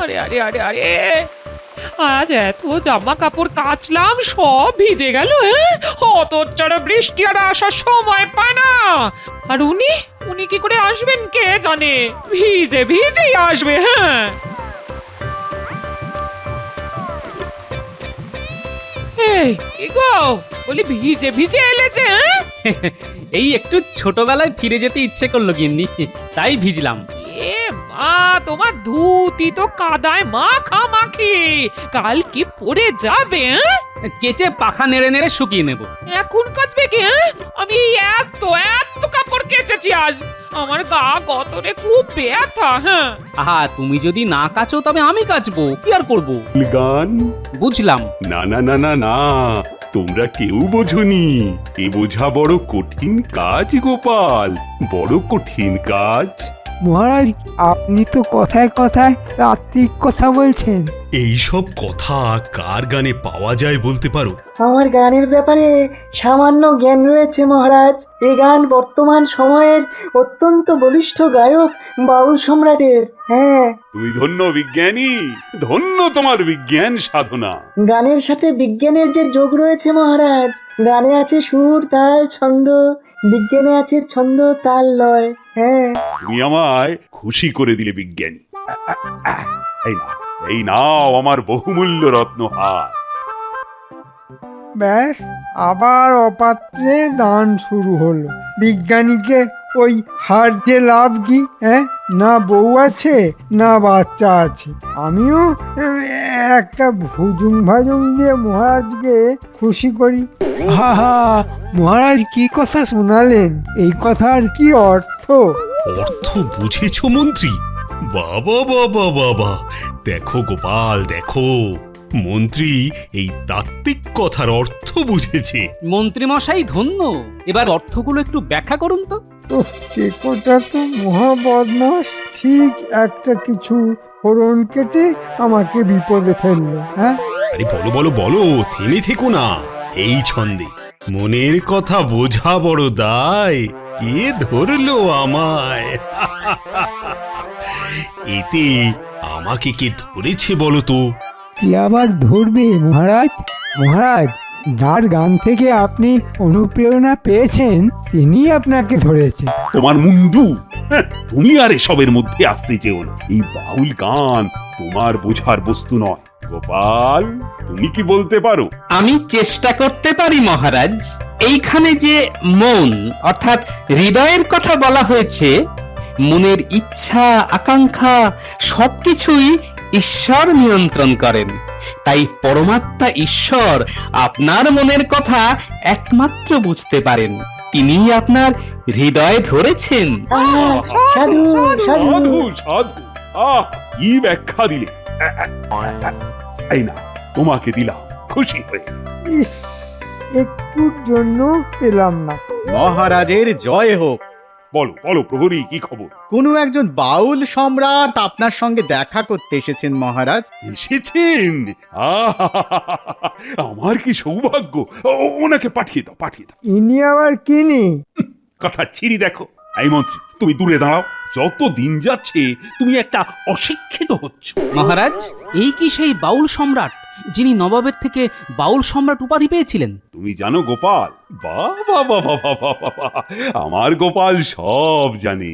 আরে আরে আরে আরে, আজ এত জামা কাপড় কাচলাম, সব ভিজে গেল। হতচ্ছাড়া বৃষ্টি আর আসার সময় পায় না। আর উনি উনি কি করে আসবেন কে জানে, ভিজে ভিজেই আসবে। হ্যাঁ, এই কি গো, বলি ভিজে ভিজে এলে যে? এই একটু ছোটবেলায় ফিরে যেতে ইচ্ছে করলো গিন্নি, তাই ভিজলাম। এ মা, তোমার ধুতি তো কাদায় মাখামাখি, কাল কি পরে যাবে? কেচে পাখা নেড়ে নেড়ে শুকিয়ে নেব। এখন কাচবে কি? আমি এই এত এত কাপড় কেচেছি আজ, আমার গা গতরে খুব ব্যথা। হ্যাঁ, আহা, তুমি যদি না কাচো তবে আমি কাচবো, কি আর করবো। গান বুঝলাম। না না না না না, তোমরা কেউ বোঝনি। এ বোঝা বড় কঠিন কাজ গোপাল, বড় কঠিন কাজ। মহারাজ, আপনি তো কথায় কথায় তাত্ত্বিক কথা বলছেন। এই সব কথা কার গানে পাওয়া যায় বলতে পারো? আমার গানের ব্যাপারে সামান্য জ্ঞান রয়েছে মহারাজ। এ গান বর্তমান সময়ের অত্যন্ত বলিষ্ঠ গায়ক বাউল সম্রাটের। হ্যাঁ, তুমি ধন্য বিজ্ঞানী, ধন্য তোমার বিজ্ঞান সাধনা। গানের সাথে বিজ্ঞানের যে যোগ রয়েছে মহারাজ, গানে আছে সুর, তাল, ছন্দ, বিজ্ঞানে আছে ছন্দ, তাল, লয়। হ্যাঁ, তুমি আমায় খুশি করে দিলে বিজ্ঞানী। এই নাও, এই নাও আমার বহুমূল্য রত্নহার। ব্যাস, আবার অপাত্রে দান শুরু হলো। বিজ্ঞানীকে ওই হার দিয়ে লাভ কি? হ্যাঁ, না বউ আছে না বাচ্চা আছে। আমিও একটা ভুজুং ভাজুং দিয়ে মহারাজকে খুশি করি। হা হা, মহারাজ কি কথা শোনালেন? এই কথার কি অর্থ? অর্থ বুঝেছো মন্ত্রী? বাবা বাবা বাবা, দেখো গোপাল দেখো, মন্ত্রী এই তাত্ত্বিক কথার অর্থ বুঝেছে। মন্ত্রী মশাই ধন্য। এবার অর্থগুলো একটু ব্যাখ্যা করুন তো। টেকোটা তো মহা বদমাস, ঠিক একটা কিছু ফোড়ন কেটে আমাকে বিপদে ফেললো। হ্যাঁ, আরে বলো বলো বলো, থেমে থেকো না। এই ছন্দে মনের কথা বোঝা বড় দায়, কে ধরলো আমায়? এতে আমাকে কে ধরেছে বলো তো? কি আবার ধরবে মহারাজ? মহারাজ, যার গান থেকে আপনি অনুপ্রেরণা পেয়েছেন তিনি আপনাকে ধরেছে। তোমার মুন্ডু, তুমি আর এসবের মধ্যে আসতে চেও না। এই বাউল গান তোমার বোঝার বস্তু নয়। গোপাল, তুমি কি বলতে পারো? আমি চেষ্টা করতে পারি মহারাজ। এইখানে যে মন অর্থাৎ হৃদয়ের কথা বলা হয়েছে, মনের ইচ্ছা আকাঙ্ক্ষা সবকিছুই ঈশ্বর নিয়ন্ত্রণ করেন। তাই পরমাত্মা ঈশ্বর আপনার মনের কথা একমাত্র বুঝতে পারেন। তিনি আপনার হৃদয় ধরেছেন। আহ, সাধু সাধু। সাধু সাধু, কি ব্যাখ্যা দিলে! এই না, তোমাকে দিলাম খুশি হয়ে। ইস, একটুর জন্য পেলাম না। মহারাজের জয় হোক। বলো বলো প্রহরী, কি খবর? কোনো একজন বাউল সম্রাট আপনার সঙ্গে দেখা করতে এসেছেন মহারাজ। এসেছেন? আমার কি সৌভাগ্য! ওনাকে পাঠিয়ে দাও, পাঠিয়ে দাও। ইনি আবার কিনি? কথা ছিড়ি দেখো। এই মন্ত্রী, তুমি দূরে দাঁড়াও। যত দিন যাচ্ছে তুমি একটা অশিক্ষিত হচ্ছ। মহারাজ, এই কি সেই বাউল সম্রাট যিনি নবাবের থেকে বাউল সম্রাট উপাধি পেয়েছিলেন? তুমি জানো গোপাল? বাবা বাবা বাবা বাবা, আমার গোপাল সব জানে।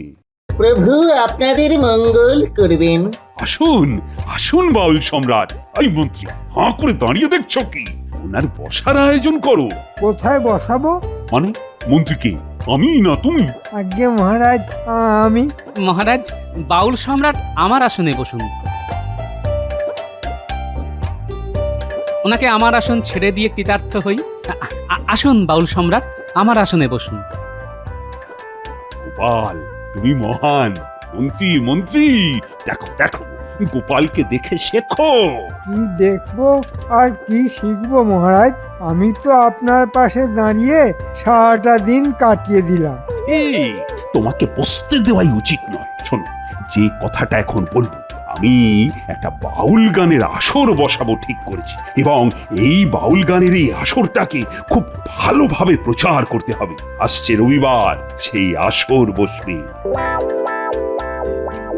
প্রভু আপনাদের মঙ্গল করবেন। আসুন আসুন বাউল সম্রাট। এই মন্ত্রী, হাঁ করে দাঁড়িয়ে দেখছো কি? ওনার বসার আয়োজন করো। কোথায় বসাবো? মানে মন্ত্রীকে? আমি না তুমি? আজ্ঞে মহারাজ, আমি। মহারাজ, বাউল সম্রাট আমার আসনে বসুন। ওনাকে আমার আসন ছেড়ে দিয়ে কৃতার্থ হই। আসুন বাউল সম্রাট, আমার আসনে বসুন। গোপাল, তুমি মহান। মন্ত্রী মন্ত্রী, দেখো দেখো, গোপালকে দেখে শেখো। কি দেখবো আর কি শিখবো মহারাজ? আমি তো আপনার পাশে দাঁড়িয়ে সারাটা দিন কাটিয়ে দিলাম। এই, তোমাকে বসতে দেওয়াই উচিত নয়। শোনো, যে কথাটা এখন বলবো, আমি একটা বাউল গানের আসর বসাবো ঠিক করেছি, এবং এই বাউল গানের এই আসরটাকে খুব ভালোভাবে প্রচার করতে হবে। আসছে রবিবার সেই আসর বসবে।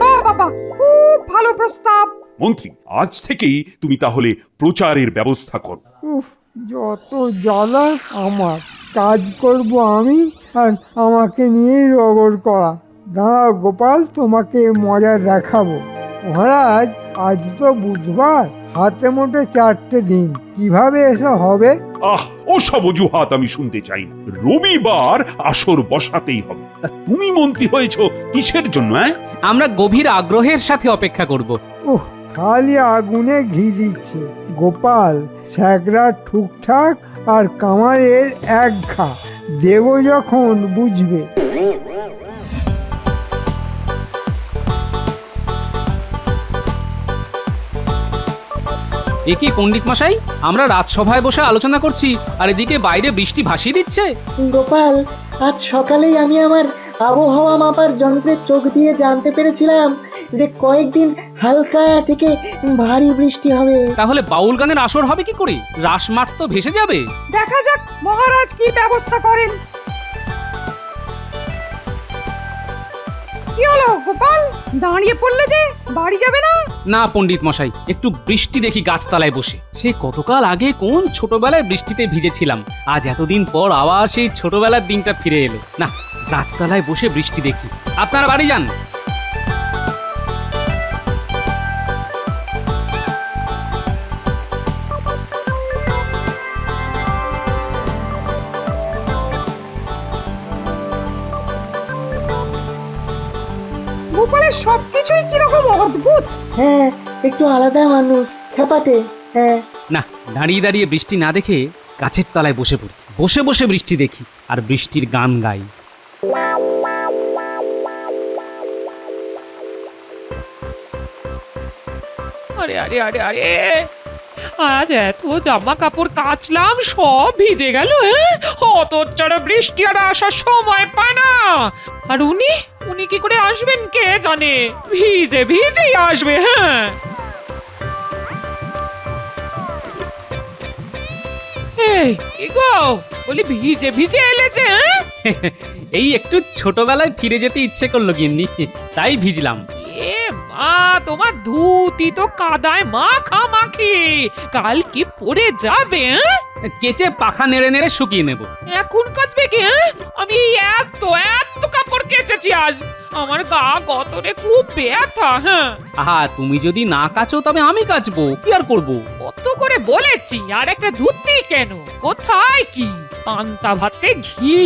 বাবা, খুব ভালো প্রস্তাব। মন্ত্রী, আজ থেকেই তুমি তাহলে প্রচারের ব্যবস্থা করো। উফ, যত জ্বালা আমার। কাজ করব আমি, আর আমাকে নিয়েই রগড় করা। দাঁড়াও গোপাল, তোমাকে মজা দেখাবো। মহারাজ, আজ তো বুধবার, হাতে মোটে 4টে দিন, কিভাবে এসব হবে? ওসব অজুহাত আমি শুনতে চাই না। রবিবার আসর বসাতেই হবে। তা তুমি মন্ত্রী হয়েছো কিসের জন্য? আমরা গভীর আগ্রহের সাথে অপেক্ষা করব। উহ, খালি আগুনে ঘি দিচ্ছে। গোপাল, স্যাকরা ঠুকঠাক আর কামারের এক ঘা দেব, যখন বুঝবে। এ কি পণ্ডিত মশাই, আমরা রাজসভায় বসে আলোচনা করছি আর এদিকে বাইরে বৃষ্টি ভাসিয়ে দিচ্ছে। গোপাল, আজ সকালেই আমি আমার আবহাওয়া মাপার যন্ত্রের চোখ দিয়ে জানতে পেরেছিলাম যে কয়েকদিন হালকা থেকে ভারী বৃষ্টি হবে। তাহলে বাউল গানের আসর হবে কি করে? রাসমাঠ তো ভেসে যাবে। দেখা যাক মহারাজ কি ব্যবস্থা করেন। কি হলো গোপাল, দাঁড়িয়ে পড়লে যে? বাড়ি যাবে না? না পণ্ডিত মশাই, একটু বৃষ্টি দেখি গাছতলায় বসে। সেই কতকাল আগে কোন ছোটবেলায় বৃষ্টিতে ভিজেছিলাম, আজ এতদিন পর আবার সেই ছোটবেলার দিনটা ফিরে এলো। না, গাছতলায় বসে বৃষ্টি দেখি। আপনারা বাড়ি যান। গোপালের সবকিছুই কিরকম অদ্ভুত। হ্যাঁ, একটু আলাদা মানুষ, খেপাটে। হ্যাঁ, না, দাঁড়িয়ে দাঁড়িয়ে বৃষ্টি না দেখে গাছের তলায় বসে পড়ি, বসে বসে বৃষ্টি দেখি আর বৃষ্টির গান গাই। আরে আরে আরে আরে, আজ এত জামা কাপড় কাচলাম, সব ভিজে গেল। হতচ্ছাড়া বৃষ্টি আর আসার সময় পায় না। আর উনি উনি কি করে আসবেন কে জানে, ভিজে ভিজেই আসবে। হ্যাঁ, এই কি গো, বলি ভিজে ভিজে এলে যে? এই একটু ছোটবেলায় ফিরে যেতে ইচ্ছে করলো গিন্নি, তাই ভিজলাম। এ মা, তোমার ধুতি তো কাদায় মাখামাখি, কাল কি পরে যাবে? কেচে পাখা নেড়ে নেড়ে শুকিয়ে নেব। এখন কাচবে কি? আমি এত এত কাপড় কেচেছি আজ, আমার গা গতরে খুব ব্যথা। হ্যাঁ, আহা, তুমি যদি না কাচো তবে আমি কাচবো, কি আর করবো। কত করে বলেছি, আর একটা ধুতি কেন? কোথায় কি পান্তা ভাতে ঘি?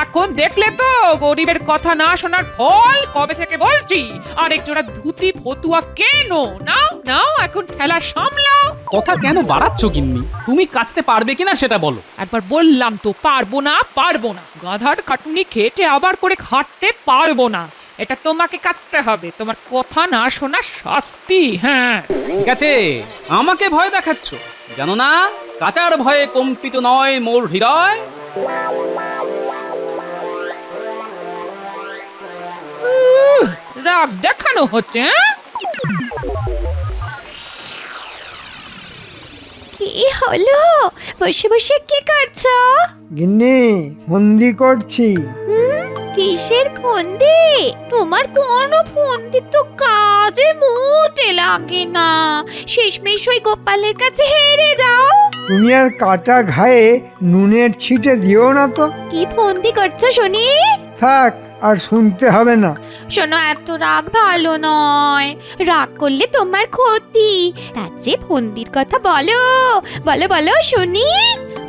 এখন দেখলে তো গরিবের কথা না শোনার ফল। কবে থেকে বলছি, আর একজোড়া ধুতি ফতুয়া কেন? নাও নাও, এখন ঠেলা সামলাও। কথা কেন বাড়াচ্ছ গিন্নি? তুমি কাচতে পারবে কিনা সেটা বলো। একবার বললাম তো পারবো না পারবো না, গাধার খাটুনি খেটে আবার করে খাটতে পারবো না। এটা তোমাকে কাচতে হবে, তোমার কথা না শোনা শাস্তি। হ্যাঁ, ঠিক আছে, আমাকে ভয় দেখাচ্ছ, জানো না কাচার ভয়ে কম্পিত নয় মোর হৃদয়। রাগ দেখানো হচ্ছে। কি হলো? বসে বসে কি করছো? গিন্নি, ফন্দি করছি। কিসের ফন্দি? তোমার কোনো ফন্দি তো কাজে মোটে লাগে না, শেষমেশ ওই গোপালের কাছে হেরে যাও। তুমি আর কাটা ঘায়ে নুনের ছিটে দিও না তো। কি ফন্দি করছো শুনি? থাক, আর শুনতে হবে না। শোনো, এত রাগ ভালো নয়, রাগ করলে তোমার ক্ষতি। তার চেয়ে ফন্দির কথা বলো, বলো বলো শুনি।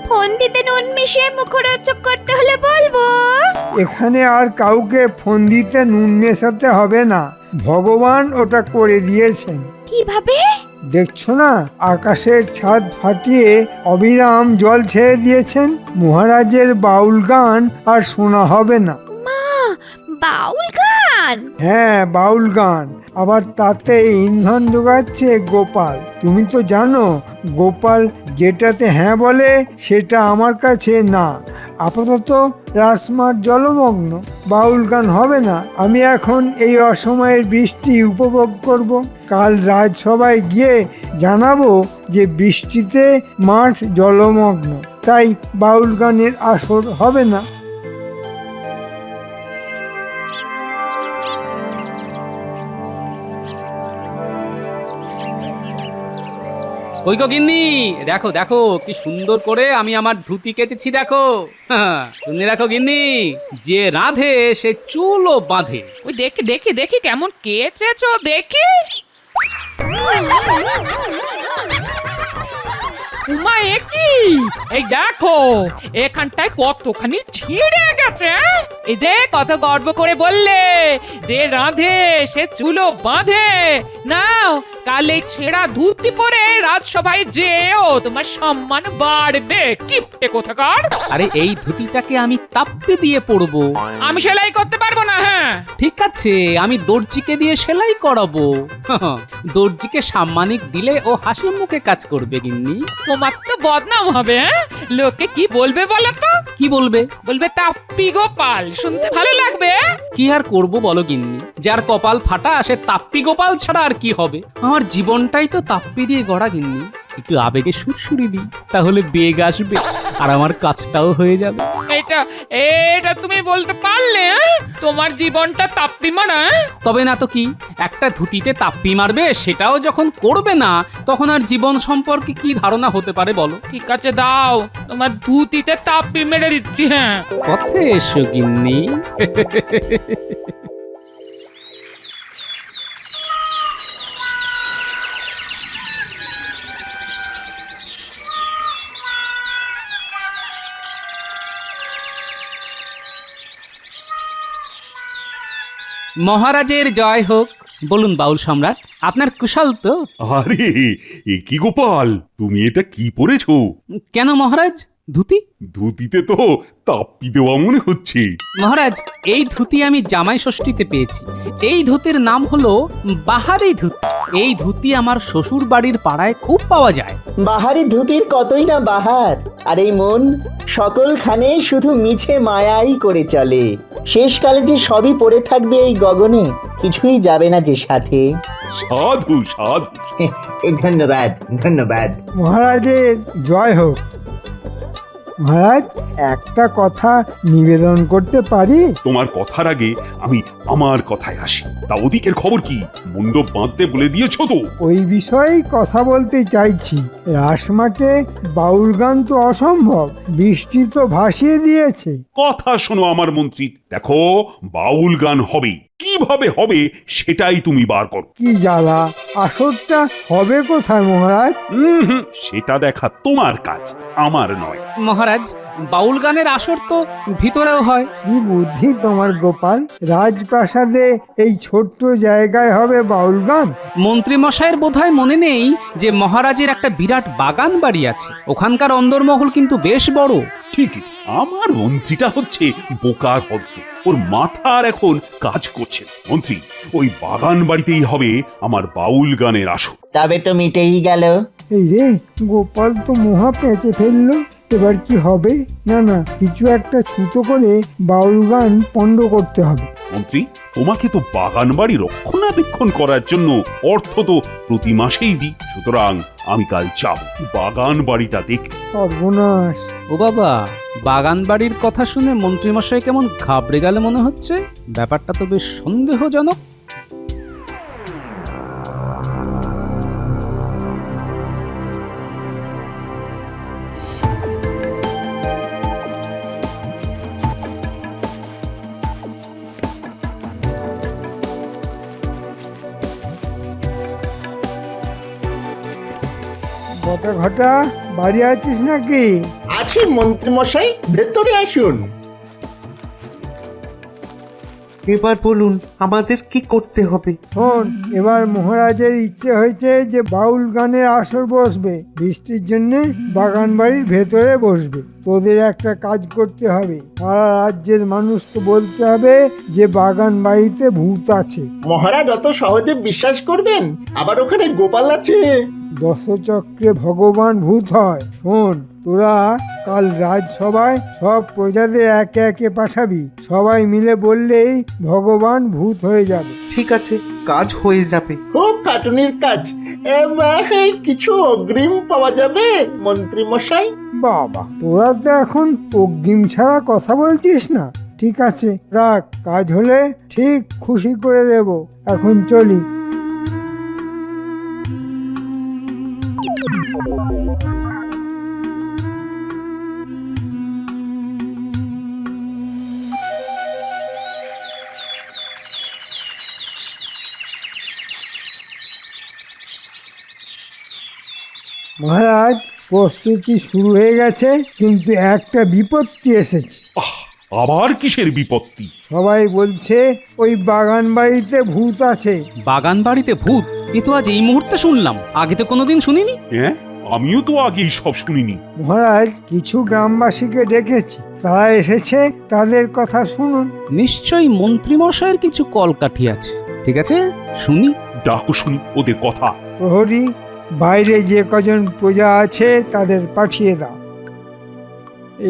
ফন্দিতে নুন মিশিয়ে মুখরোচক করতে হলে বলবো। এখানে আর কাউকে ফন্দিতে নুন মেশাতে হবে না, ভগবান ওটা করে দিয়েছেন। কিভাবে? দেখছো না, আকাশের ছাদ ফাটিয়ে অবিরাম জল ছেড়ে দিয়েছেন। মহারাজের বাউল গান আর শোনা হবে না। মা, বাউল গান? হ্যাঁ, বাউল গান। আবার তাতে ইন্ধন যোগাচ্ছে গোপাল। তুমি তো জানো, গোপাল যেটাতে হ্যাঁ বলে সেটা আমার কাছে না। আপাতত রাসমাঠ জলমগ্ন, বাউল গান হবে না। আমি এখন এই অসময়ের বৃষ্টি উপভোগ করব। কাল রাজসভায় গিয়ে জানাবো যে বৃষ্টিতে মাঠ জলমগ্ন, তাই বাউল গানের আসর হবে না। কই গো গিন্নি, দেখো দেখো কি সুন্দর করে আমি আমার ধুতি কেচেছি দেখো। শুনে রাখো গিন্নি, যে রাঁধে সে চুলও বাঁধে। ওই দেখি দেখি দেখি কেমন কেচেছো দেখি। উমা একি, এই দেখো এখানটায় কতখানি ছিঁড়ে গেছে। এই যে কত গর্ব করে বললে যে রাঁধে সে চুলো বাঁধে। নাও কাল এই ছেঁড়া ধুতি পরে রাজসভায় যেও, তোমার সম্মান বাড়বে। কিপটে কোথাকার। আরে এই ধুতিটাকে আমি তাপ্পি দিয়ে পরবো। আমি সেলাই করতে পারবো না। হ্যাঁ ঠিক আছে, আমি দর্জিকে দিয়ে সেলাই করাবো। দর্জিকে সাম্মানিক দিলে ও হাসি মুখে কাজ করবে গিন্নি। তোমার তো বদনাম হবে। হ্যাঁ লোকে কি বলবে বলো তো? কি বলবে? বলবে তাপ্পি গোপাল, শুনতে ভালো লাগবে। কি আর করব বলো গিন্নি, যার কপাল ফাটা সে তাপ্পি গোপাল ছাড়া আর কি হবে। আমার জীবনটাই তো তাপ্পি দিয়ে গড়া গিন্নি। একটু আবেগে সুরসুরি দিই, তাহলে বেগ আসবে আর আমার কাজটাও হয়ে যাবে। এটা এটা তুমি বলতে পারলে? তোমার জীবনটা তাপ্পি মারা। তবে না তো কি, একটা ধুতিতে তাপ্পি মারবে সেটাও যখন করবে না, তখন আর জীবন সম্পর্কে কি ধারণা হতে পারে বলো। ঠিক আছে দাও, তোমার ধুতিতে তাপ্পি মেরে দিচ্ছি। হ্যাঁ পথে এসো গিন্নি। মহারাজের জয় হোক। বলুন বাউল সম্রাট, আপনার কুশল তো? আরে এ কি গোপাল, তুমি এটা কি পরেছো? কেন মহারাজ, ধুতি? ধুতিতে তো তাপ্পি দেওয়া মনে হচ্ছে। মহারাজ, এই ধুতি আমি জামাই ষষ্ঠীতে পেয়েছি। এই ধুতির নাম হলো বাহারি ধুতি। এই ধুতি আমার শ্বশুর বাড়ির পাড়ায় খুব পাওয়া যায়। বাহারি ধুতির কতই না বাহার, আর এই মন সকলখানে শুধু মিছে মায়াই করে চলে। শেষকালে যে সবই পড়ে থাকবে এই গগনে, কিছুই যাবে না যে সাথে। সাধু সাধু। ধন্যবাদ ধন্যবাদ। মহারাজের জয় হোক। মহারাজ, একটা কথা নিবেদন করতে পারি? তোমার কথার আগে আমি আমার কথায় আসি। তা ওদিকের খবর কি? মণ্ডপ বাঁধতে বলে দিয়েছো তো? ওই বিষয়েই কথা বলতে চাইছি। রাসমাঠে বাউল গান তো অসম্ভব, বৃষ্টি তো ভাসিয়ে দিয়েছে। কথা শোনো আমার মন্ত্রী, দেখো বাউল গান হবে, কিভাবে হবে সেটাই তুমি বার করো। কি জ্বালা, আসরটা হবে কোথায় মহারাজ? সেটা দেখা তোমার কাজ, আমার নয়। মহারাজ, বাউল গানের আসর তো ভিতরেও হয়। কি বুদ্ধি তোমার গোপাল, রাজপ্রাসাদে এই ছোট্ট জায়গায় হবে বাউল গান? মন্ত্রী মশাইয়ের বোধহয় মনে নেই যে মহারাজের একটা বিরাট বাগান বাড়ি আছে। ওখানকার অন্দরমহল কিন্তু বেশ বড়। ঠিকই, আমার মন্ত্রীটা হচ্ছে বোকার হদ্দ, ওর মাথা আর এখন কাজ করছে না। মন্ত্রী, ওই বাগান বাড়িতেই হবে আমার বাউল গানের আসর। তবে তো মিটেই গেল। এই রে, গোপাল তো মহা পেঁচে ফেললো। এবার কি হবে? না না, কিছু একটা ছুতো করে বাউল গান পণ্ড করতে হবে। মন্ত্রী, তোমাকে তো বাগান বাড়ি রক্ষণাবেক্ষণ করার জন্য অর্থ তো প্রতি মাসেই দিই, সুতরাং আমি কাল যাব বাগান বাড়িটা দেখতে। সর্বনাশ! ও বাবা, বাগান বাড়ির কথা শুনে মন্ত্রীমশাই কেমন ঘাবড়ে গেল মনে হচ্ছে। ব্যাপারটা তো বেশ সন্দেহজনক। ঘটা ঘটা, বাড়ি আছিস নাকি? আছি মন্ত্রী মশাই, ভেতরে আসুন। এবার বলুন আমাদের কি করতে হবে? শোন, এবার মহারাজের ইচ্ছে হয়েছে যে বাউল গানের আসর বসবে। বৃষ্টির জন্য বাগান বাড়ির ভেতরে বসবে। তোদের একটা কাজ করতে হবে, সারা রাজ্যের মানুষকে বলতে হবে যে বাগান বাড়িতে ভূত আছে। মহারাজ অত সহজে বিশ্বাস করবেন? আবার ওখানে গোপাল আছে। দশচক্রে ভগবান ভূত হয়। শোন, তোরা কাল রাজসভায় সব প্রজাদের একে একে পাঠাবি। সবাই মিলে বললেই ভগবান ভূত হয়ে যাবে। ঠিক আছে, কাজ হয়ে যাবে। খুব খাটুনির কাজ। কিছু অগ্রিম পাওয়া যাবে মন্ত্রী মশাই? বাবা, তোরা তো এখন অগ্রিম ছাড়া কথা বলছিস না। ঠিক আছে, রাখ, কাজ হলে ঠিক খুশি করে দেব। এখন চলি। মহারাজ, প্রস্তুতি শুরু হয়ে গেছে, কিন্তু একটা বিপত্তি এসেছে। আহ, আবার কিসের বিপত্তি? সবাই বলছে ওই বাগান বাড়িতে ভূত আছে। বাগান বাড়িতে ভূত? এ তো আজ এই মুহূর্তে শুনলাম, আগে তো কোনোদিন শুনিনি। হ্যাঁ, আমিও তো আগে সব শুনিনি। মহারাজ, কিছু গ্রামবাসীকে ডেকেছি, তারা এসেছে, তাদের কথা শুনুন। নিশ্চয়ই মন্ত্রীমশাইয়ের কিছু কলকাঠি আছে। ঠিক আছে, শুনি। ডাকো শুনি ওদের কথা। প্রহরী, বাইরে যে কজন প্রজা আছে তাদের পাঠিয়ে দাও।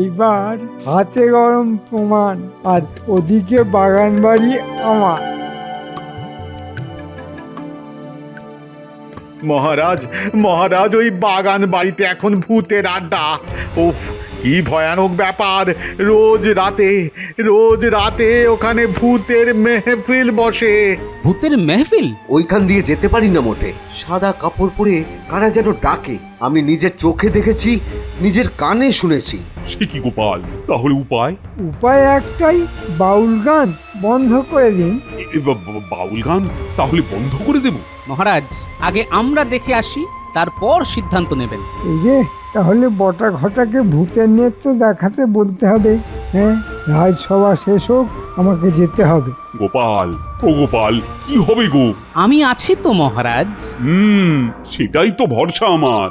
এইবার হাতে গরম প্রমাণ, আর ওদিকে বাগান বাড়ি আমার। মহারাজ, মহারাজ, ওই বাগান বাড়িতে এখন ভূতের আড্ডা। উফ, কি ভয়ানক ব্যাপার! রোজ রাতে ওখানে ভূতের মেহফিল বসে। ভূতের মেহফিল? ওইখান দিয়ে যেতে পারি না মোটে। সাদা কাপড় পরে কারা যেন ডাকে। আমি নিজের চোখে দেখেছি, নিজের কানে শুনেছি। সে কি গোপাল, তাহলে উপায়? উপায় একটাই, বাউল গান বন্ধ করে দিন। বাউল গান তাহলে বন্ধ করে দেব? মহারাজ, আগে আমরা দেখে আসি, তারপর সিদ্ধান্ত নেবেন। এই যে, তাহলে বটা ঘটাকে ভূতের নেত্র দেখাতে বলতে হবে। হ্যাঁ, রাজসভা শেষ হোক, আমাকে যেতে হবে। গোপাল, ও গোপাল, কি হবে গো? আমি আছি তো মহারাজ। সেটাই তো ভরসা আমার।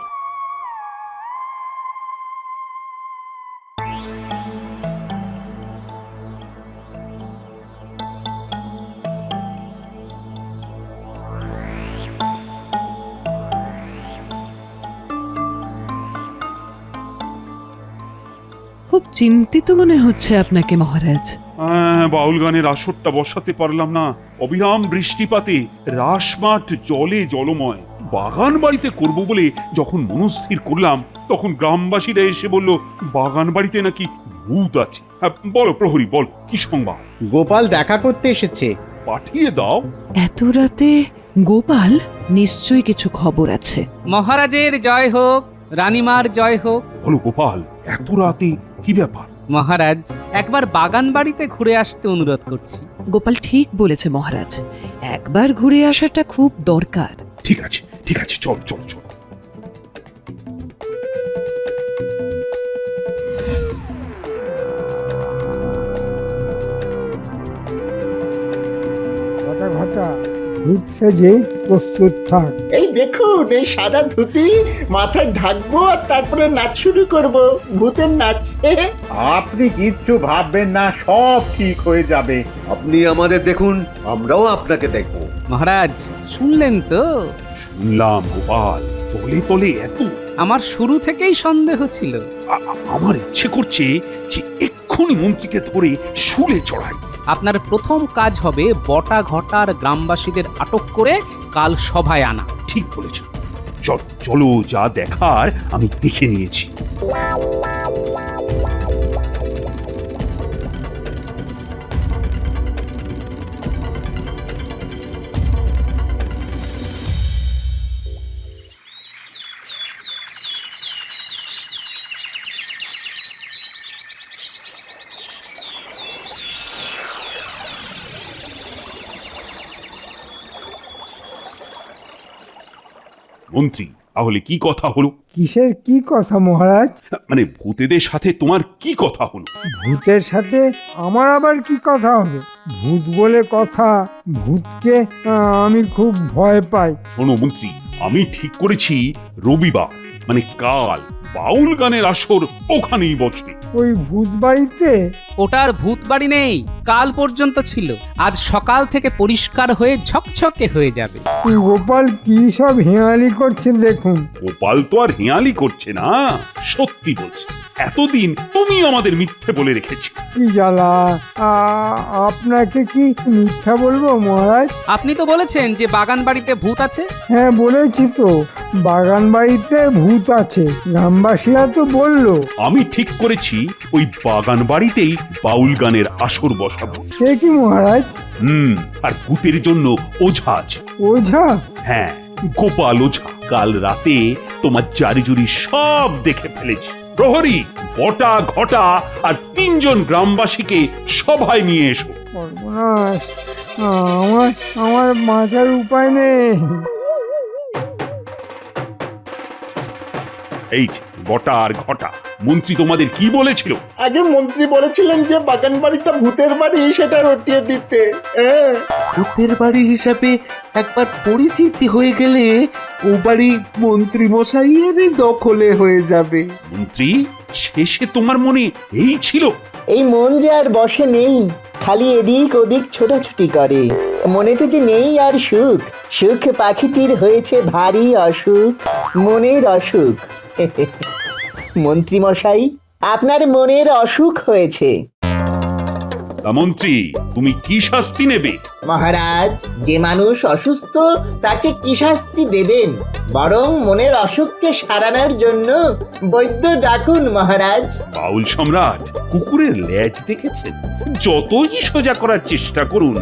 খুব চিন্তিত মনে হচ্ছে আপনাকে মহারাজ। বাউল গানের আসরটা বসাতে পারলাম না। অবিরাম বৃষ্টিপাতে রাসমাঠ জলে জলময়। বাগান বাড়িতে করব বলে যখন মনস্থির করলাম, তখন গ্রামবাসীরা এসে বলল বাগান বাড়িতে নাকি ভূত আছে। বলো প্রহরী, বলো কি সংবাদ? গোপাল দেখা করতে এসেছে। পাঠিয়ে দাও। এত রাতে গোপাল? নিশ্চয়ই কিছু খবর আছে। মহারাজের জয় হোক, রানীমার জয় হোক। বলো গোপাল, এত রাতে কি ব্যাপার? মহারাজ, একবার বাগান বাড়িতে ঘুরে আসতে অনুরোধ করছি। গোপাল ঠিক বলেছে মহারাজ, একবার ঘুরে আসাটা খুব দরকার। ঠিক আছে, ঠিক আছে, চল চল চল। ঘটা ঘটা, ভূত সেজে প্রস্তুত থাক। এই দেখুন, এই সাদা ধুতি মাথায় ঢাকবো আর তারপরে নাচ শুরু করব, ভূতের নাচ। আপনি কিচ্ছু ভাববেন না, সব ঠিক হয়ে যাবে। আপনি আমাদের দেখুন, আমরাও আপনাকে দেখব। মহারাজ, শুনলেন তো? শুনলাম গোপাল, তলে তলে এত। আমার শুরু থেকেই সন্দেহ ছিল। আমার ইচ্ছে করছে যে এক্ষুনি মন্ত্রীকে ধরে শুলে চড়াই। আপনার প্রথম কাজ হবে বটা ঘটার গ্রামবাসীদের আটক করে কাল সভায় আনা। ঠিক বলেছ। চলো, যা দেখার আমি দেখে নিয়েছি। মন্ত্রী, তাহলে কি কথা হলো? কিসের কি কথা মহারাজ? মানে ভূতেদের সাথে তোমার কি কথা হলো? ভূতের সাথে আমার আবার কি কথা হবে? ভূত বলে কথা, ভূতকে আমি খুব ভয় পাই। শোনো মন্ত্রী, আমি ঠিক করেছি রবিবার মানে কাল বাউল গানের আসর ওখানেই বসবে। ওই ভূত বাড়িতে? ওটার ভূত বাড়ি নেই, কাল পর্যন্ত ছিল, আজ সকাল থেকে পরিষ্কার হয়ে ঝকঝকে হয়ে যাবে। গোপাল কি সব হেঁয়ালি করছে দেখুন। গোপাল তো আর হেঁয়ালি করছে না, সত্যি বলছে। এতদিন তুমি আমাদের মিথ্যে বলে রেখেছি। কি জ্বালা! আপনাকে কি মিথ্যা বলবো মহারাজ? আপনি তো বলেছেন যে বাগান বাড়িতে ভূত আছে। হ্যাঁ, বলেছি তো, বাগান বাড়িতে ভূত আছে, গ্রামবাসীরা তো বললো। আমি ঠিক করেছি ওই বাগান বাড়িতেই বাউল গানের আসর বসাবো। সে কি মহারাজ? আর ভূতের জন্য ওঝা আছে। ওঝা? হ্যাঁ, গোপাল ওঝা। কাল রাতে তোমার জারিজুরি সব দেখে ফেলেছি। প্রহরী, বটা ঘটা আর 3 জন গ্রামবাসীকে সভায় নিয়ে এসো। সর্বনাশ, আমার বাঁচার উপায় নেই। এই যে বটা আর ঘটা, মন্ত্রী তোমাদের কি বলেছিল? আগে মন্ত্রী বলেছিলেন যে বাগান বাড়িটা ভূতের বাড়ি, সেটা রটিয়ে দিতে। হ্যাঁ, ভূতের বাড়ি হিসাবে একবার পরিচিতি হয়ে গেলে ও বাড়ি মন্ত্রী মশাইয়ের দখলে হয়ে যাবে। মন্ত্রী, শেষে তোমার মনে এই ছিল? এই মন যে আর বসে নেই, খালি এদিক ওদিক ছোটাছুটি করে। মনেতে যে নেই আর সুখ, সুখ পাখিটির হয়েছে ভারী অসুখ, মনের অসুখ। মন্ত্রী মশাই, আপনার মনের অসুখ হয়েছে। তা মন্ত্রী, তুমি কি শাস্তি নেবে? মহারাজ, যে মানুষ অসুস্থ তাকে কি শাস্তি দেবেন? বরং মনের অসুখকে সারানোর জন্য বৈদ্য ডাকুন মহারাজ। বাউল সম্রাট, কুকুরের লেজ দেখেছেন? যতই সোজা করার চেষ্টা করুন,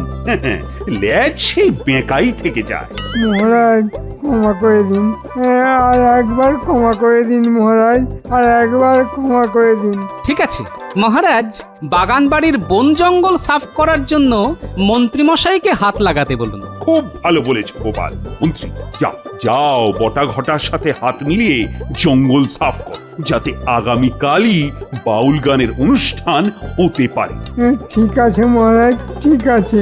লেজ সেই বেঁকাই থেকে যায়। মহারাজ ক্ষমা করে দিন, আর একবার ক্ষমা করে দিন মহারাজ, আর একবার ক্ষমা করে দিন। ঠিক আছে মহারাজ, বাগান বাড়ির বন জঙ্গল সাফ করার জন্য মন্ত্রীমশাইকে হাত লাগাতে বলুন। খুব ভালো বলেছ গোপাল। মন্ত্রী, যাও যাও, বটা ঘটার সাথে হাত মিলিয়ে জঙ্গল সাফ কর, যাতে আগামীকালই বাউল গানের অনুষ্ঠান হতে পারে। ঠিক আছে মহারাজ, ঠিক আছে।